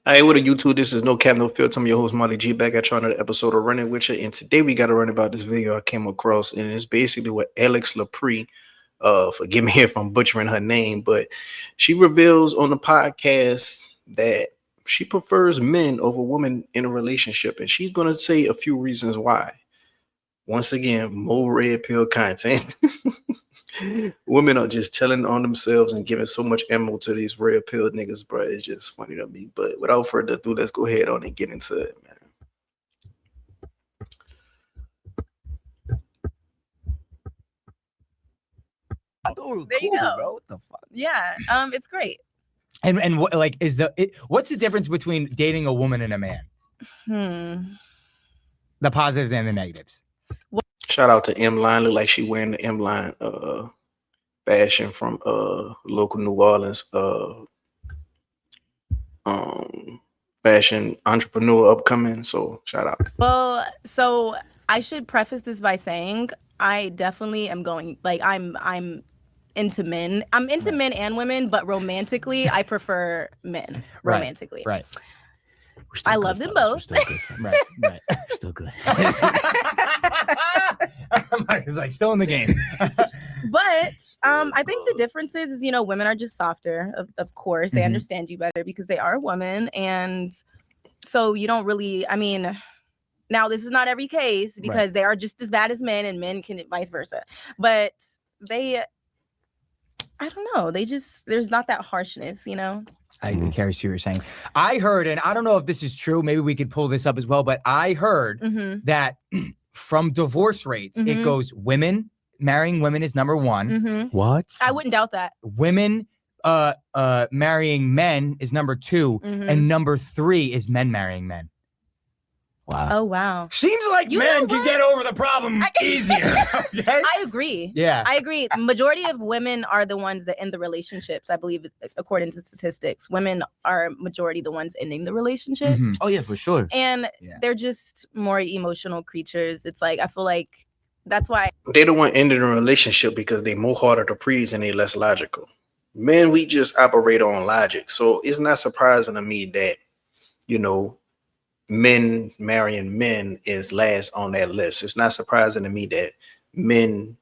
Hey, what a YouTube. This is No Cap, No Filter. I'm your host, Molly G, back at you on another episode of Running With You. And today we got to run about this video I came across, and it's basically what Alix Lapri, forgive me if I'm butchering her name, but she reveals on the podcast that she prefers men over women in a relationship, and she's going to say a few reasons why. Once again, more red pill content. Women are just telling on themselves and giving so much ammo to these red pill niggas, bro. It's just funny to me. But without further ado, let's go ahead on and get into it, man. There you go. Bro. What the fuck? Yeah, it's great. And what, like, what's the difference between dating a woman and a man? The positives and the negatives. Shout out to M Line. Look like she wearing the M Line fashion from local New Orleans fashion entrepreneur upcoming. So shout out. Well, so I should preface this by saying I definitely am going, like, I'm into men. I'm into men and women, but romantically, I prefer men. Romantically. Right. I love them both. Right. We're still good. It's like still in the game. But I think the difference is, you know, women are just softer. Of course, they understand you better because they are a woman. And so you don't really, I mean, now this is not every case because they are just as bad as men and men can vice versa. But I don't know. There's not that harshness, you know? I carry what you're saying. I heard, and I don't know if this is true, maybe we could pull this up as well, but I heard that from divorce rates, it goes marrying women is number one. What? I wouldn't doubt that. Women marrying men is number two, and number three is men marrying men. Wow. Oh, wow. Seems like men can get over the problem easier. Okay? I agree. Yeah. I agree. Majority of women are the ones that end the relationships. I believe, according to statistics, women are majority the ones ending the relationships. Oh, yeah, for sure. And they're just more emotional creatures. It's like, I feel like that's why. They don't want ending a relationship because they more harder to please and they less logical. Men, we just operate on logic. So it's not surprising to me that, you know, men marrying men is last on that list. It's not surprising to me that men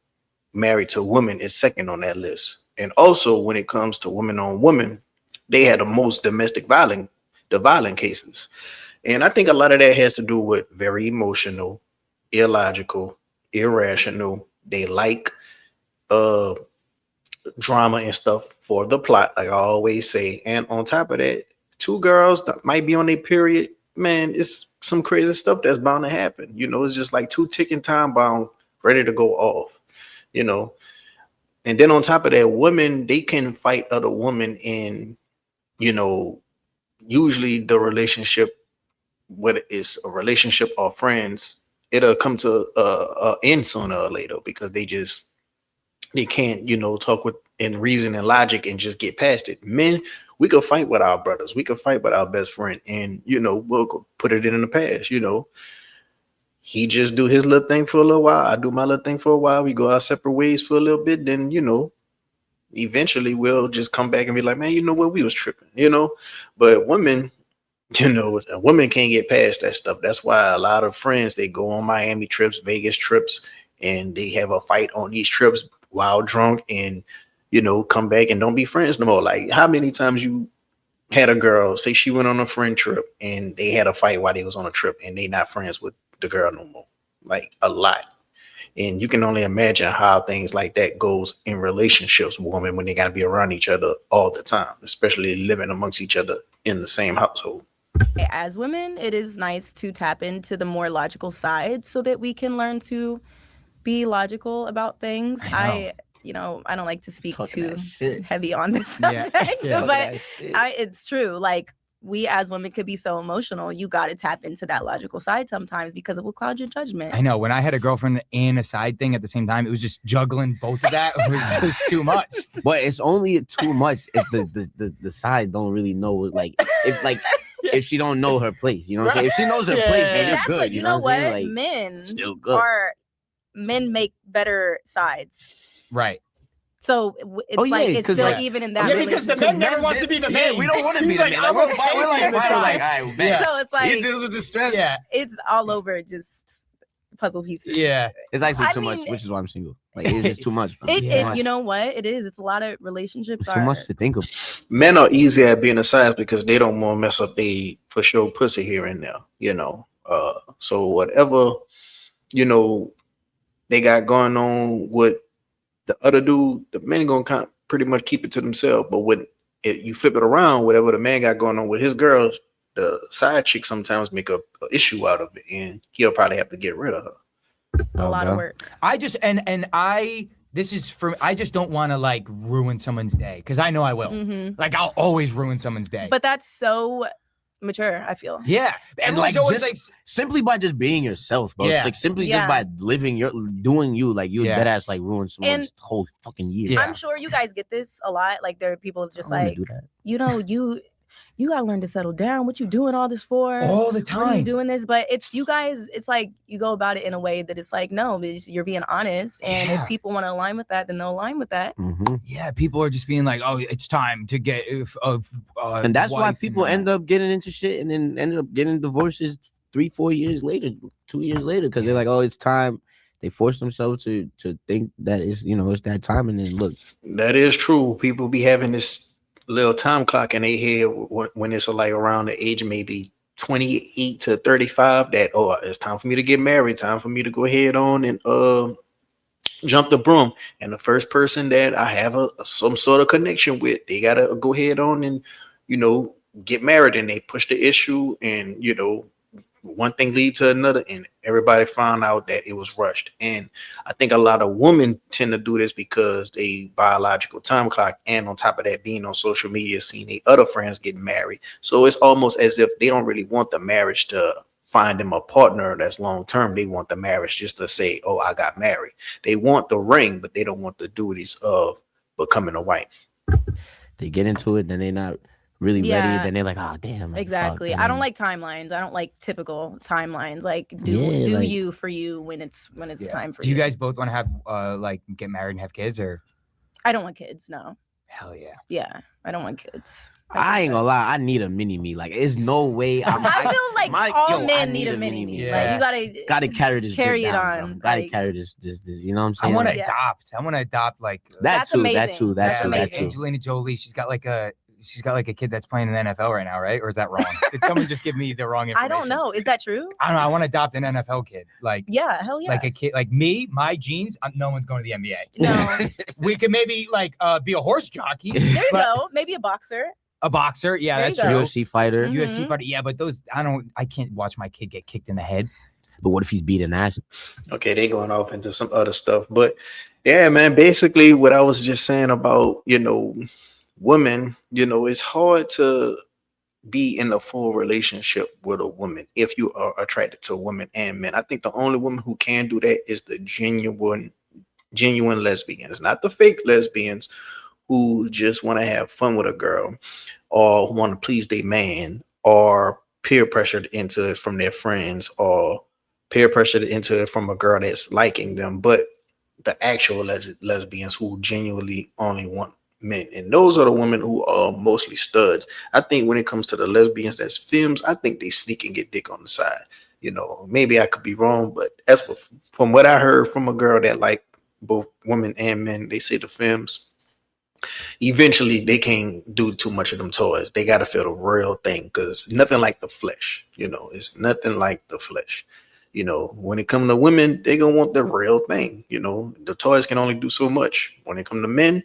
married to women is second on that list. And also when it comes to women on women, they had the most domestic violent cases. And I think a lot of that has to do with very emotional, illogical, irrational. They like drama and stuff for the plot, like I always say. And on top of that, two girls that might be on their period, man, it's some crazy stuff that's bound to happen. You know, it's just like two ticking time bomb ready to go off, you know. And then on top of that, women, they can fight other women in, you know, usually the relationship, whether it's a relationship or friends, it'll come to a end sooner or later because they can't, you know, talk in reason and logic and just get past it. Men, we could fight with our brothers. We could fight with our best friend and, you know, we'll put it in the past, you know. He just do his little thing for a little while. I do my little thing for a while. We go our separate ways for a little bit. Then, you know, eventually we'll just come back and be like, man, you know what? We was tripping, you know. But women, you know, a woman can't get past that stuff. That's why a lot of friends, they go on Miami trips, Vegas trips, and they have a fight on these trips while drunk and, you know, come back and don't be friends no more. Like, how many times you had a girl say she went on a friend trip and they had a fight while they was on a trip and they not friends with the girl no more? Like, a lot. And you can only imagine how things like that goes in relationships with women when they got to be around each other all the time, especially living amongst each other in the same household. As women, it is nice to tap into the more logical side so that we can learn to be logical about things. I don't like to speak too heavy on this subject, but it's true. Like, we as women could be so emotional. You got to tap into that logical side sometimes because it will cloud your judgment. I know. When I had a girlfriend and a side thing at the same time, it was just juggling both of that. It was just too much. But it's only too much if the side don't really know, like, if she don't know her place. You know what I'm saying? If she knows her place, then you're good. What, you know what? Like, men still good. Men make better sides. Right. So it's Oh, yeah, like it's 'cause, still like- even in that Yeah, because the relationship. man wants to be the Yeah, main. we don't want to be He's the like, main. I'm Like, okay we're like, being the fine. We're like, side. all right, man. So it's He like deals with the stress. Yeah, it's all over just puzzle pieces. yeah. It's actually I too much, mean- which is why I'm single. Like, it's just too much. Bro. It, It's too it much. you know what it is. It's a lot of relationships It's too are much to think of. Men are easy at being a size because they don't want to mess up they for sure pussy here and there, you know. So whatever, you know, they got going on with the other dude, the men gonna kind of pretty much keep it to themselves. But when you flip it around, whatever the man got going on with his girls, the side chick sometimes make a issue out of it, and he'll probably have to get rid of her. a lot of work. I just this is for I just don't want to like ruin someone's day because I know I will. Mhm. Like I'll always ruin someone's day. But that's so mature, I feel. yeah, And everyone's like always just simply by just being yourself, bro. Yeah. It's like simply Yeah. just by doing you, like you Yeah. dead ass like ruin someone's whole fucking year. Yeah. I'm sure you guys get this a lot. Like there are people just I don't wanna like, do that. you know, you gotta learn to settle down. What you doing all this for? all the What are you time. doing this? But it's you guys, it's like you go about it in a way that it's like, no, you're being honest. And Yeah. if people want to align with that, then they'll align with that. Mhm. Yeah, people are just being like, "Oh, it's time to get And that's why people end up getting into shit and then end up getting divorces 3-4 years later, 2 years later, because they're like, oh, it's time. They force themselves to think that it's, you know, it's that time, and then look. That is true. People be having this little time clock in their head when it's like around the age maybe 28 to 35 that, oh, it's time for me to get married, time for me to go ahead on and jump the broom. And the first person that I have some sort of connection with, they gotta go ahead on and, you know, get married, and they push the issue, and you know, one thing lead to another, and everybody found out that it was rushed. And I think a lot of women tend to do this because they biological time clock, and on top of that, being on social media, seeing their other friends getting married. So it's almost as if they don't really want the marriage to find them a partner that's long term. They want the marriage just to say, oh, I got married. They want the ring, but they don't want the duties of becoming a wife. They get into it, then they're not really ready. Yeah. Then they're like, oh damn. Like, Exactly. fuck, I don't man. like timelines. I don't like typical timelines. Like do Yeah, like- you for you when it's time for Do you. you guys both want to have like get married and have kids, or I don't want kids. No. hell yeah? Yeah, I don't want kids. I ain't gonna lie, I need a mini me. Like, there's no way. I feel like all men need a mini mini. me. Yeah. Like you Gotta carry this. Carry dick it down, on, bro. Gotta like- carry this. You know what I'm I saying? want to Like, adopt. I want to adopt like that That's too. That amazing. too. That That's too. That amazing. too. Angelina Jolie. She's got like a kid that's playing in the NFL right now, right? Or is that wrong? Did someone just give me the wrong information? I don't know. Is that true? I don't know. I want to adopt an NFL kid, like Yeah, hell yeah. like a kid like me. My genes. No one's going to the NBA. no. We could maybe like be a horse jockey, There you but- go. Maybe a boxer. a boxer. Yeah, There that's you true. go. UFC fighter. Mhm. UFC fighter. Yeah, but those I can't watch my kid get kicked in the head. But what if he's beating ass? Okay, they going off into some other stuff. But yeah, man, basically what I was just saying about, you know, women, you know, it's hard to be in a full relationship with a woman if you are attracted to women and men. I think the only woman who can do that is the genuine lesbians, not the fake lesbians who just want to have fun with a girl or want to please their man or peer pressured into it from their friends or peer pressured into it from a girl that's liking them, but the actual lesbians who genuinely only want men. And those are the women who are mostly studs. I think when it comes to the lesbians that's femmes, I think they sneak and get dick on the side. You know, maybe I could be wrong, but that's from what I heard from a girl that like both women and men, they say the femmes, eventually they can't do too much of them toys. They got to feel the real thing because nothing like the flesh, you know, it's nothing like the flesh. You know, when it comes to women, they gonna want the real thing. You know, the toys can only do so much. When it comes to men,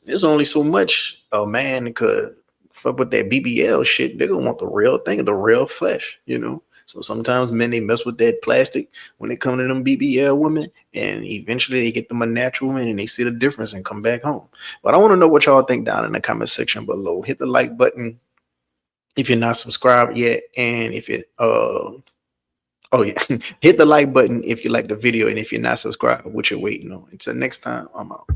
there's only so much a man could fuck with that BBL shit. They're gonna want the real thing, the real flesh, you know. So sometimes men, they mess with that plastic when it comes to them BBL women, and eventually they get them a natural woman and they see the difference and come back home. But I want to know what y'all think down in the comment section below. Hit the like button if you're not subscribed yet, and if it oh yeah, hit the like button if you like the video, and if you're not subscribed, what you're waiting on. Until next time, I'm out.